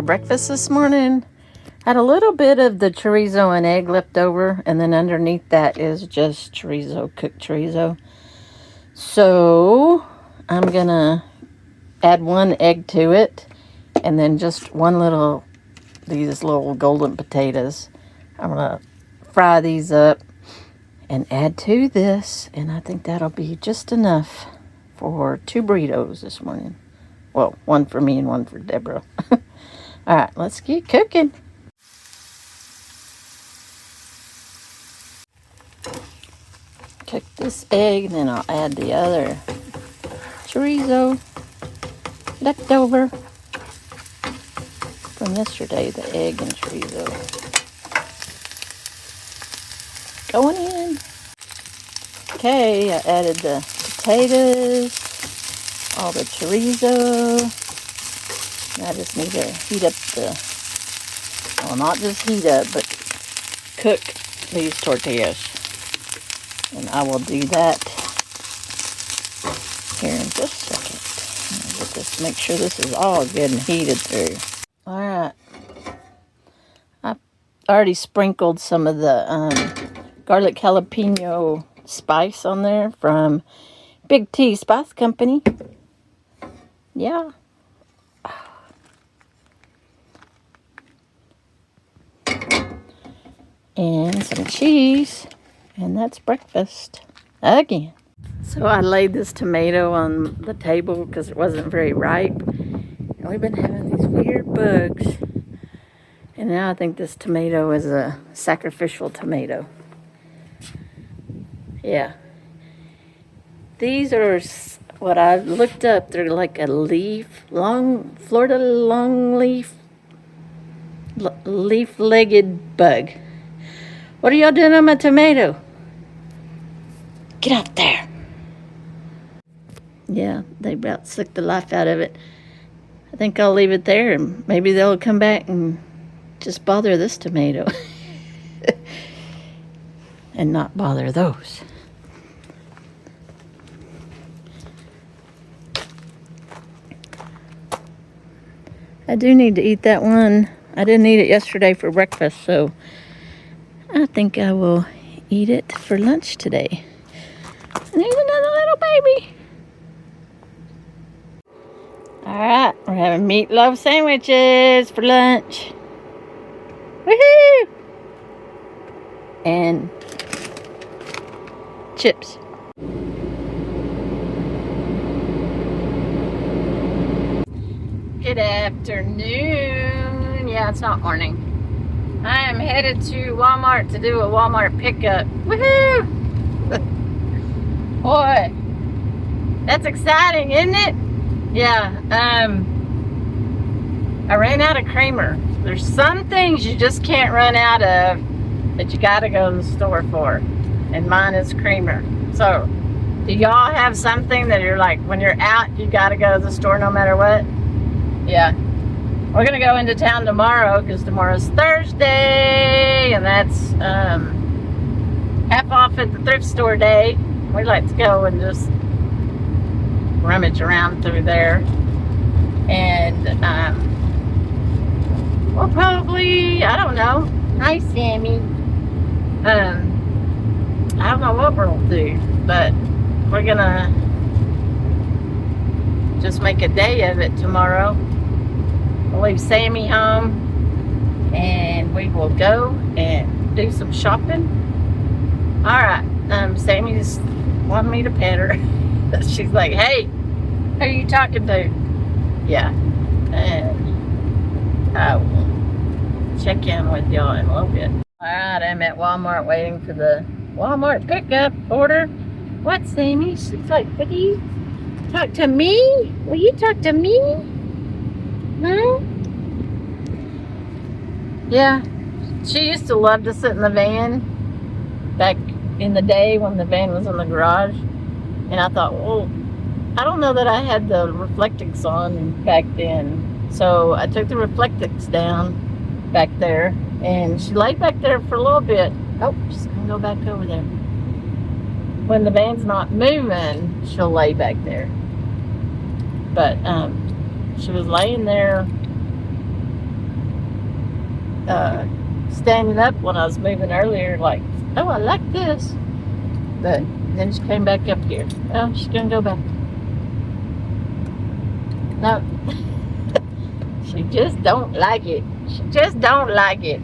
breakfast this morning. Had a little bit of the chorizo and egg left over, and then underneath that is just chorizo, cooked chorizo. So I'm gonna add one egg to it, and then just these little golden potatoes. I'm gonna fry these up and add to this, and I think that'll be just enough for 2 burritos this morning. Well, one for me and one for Deborah. All right, let's get cooking. Cook this egg, and then I'll add the other chorizo left over from yesterday, the egg and chorizo. Going in. Okay, I added the potatoes, all the chorizo. I just need to heat up well, not just heat up, but cook these tortillas. And I will do that here in just a second. Get this, make sure this is all good and heated through. All right. I've already sprinkled some of the garlic jalapeno spice on there from Big T Spice Company. Yeah. And some cheese, and that's breakfast again. So I laid this tomato on the table because it wasn't very ripe, and we've been having these weird bugs, and now I think this tomato is a sacrificial tomato. Yeah, these are what I looked up. They're like a Florida leaf-legged bug. What are y'all doing on my tomato? Get up there. Yeah, they about sucked the life out of it. I think I'll leave it there, and maybe they'll come back and just bother this tomato. And not bother those. I do need to eat that one. I didn't eat it yesterday for breakfast, so I think I will eat it for lunch today. And there's another little baby. All right, we're having meatloaf sandwiches for lunch. Woohoo! And chips. Good afternoon. Yeah, it's not morning. I am headed to Walmart to do a Walmart pickup. Woohoo! Boy, that's exciting, isn't it? Yeah, I ran out of creamer. There's some things you just can't run out of that you gotta go to the store for. And mine is creamer. So, do y'all have something that you're like, when you're out, you gotta go to the store no matter what? Yeah. We're going to go into town tomorrow because tomorrow's Thursday, and that's half off at the thrift store day. We like to go and just rummage around through there. And we'll probably, I don't know. Hi, Sammy. I don't know what we'll do, but we're going to just make a day of it tomorrow. We'll leave Sammy home, and we will go and do some shopping. All right, Sammy's wanting me to pet her. She's like, hey, who are you talking to? Yeah, and I will check in with y'all in a little bit. All right, I'm at Walmart waiting for the Walmart pickup order. What, Sammy? She's like, what do you talk to me? Will you talk to me? No? Yeah, she used to love to sit in the van back in the day when the van was in the garage. And I thought, well, I don't know that I had the reflectix on back then. So I took the reflectix down back there, and she laid back there for a little bit. Oh, she's gonna go back over there. When the van's not moving, she'll lay back there. But she was laying there standing up when I was moving earlier, like, oh, I like this. But then she came back up here. Well, she's going to go back. No. She just don't like it. She just don't like it.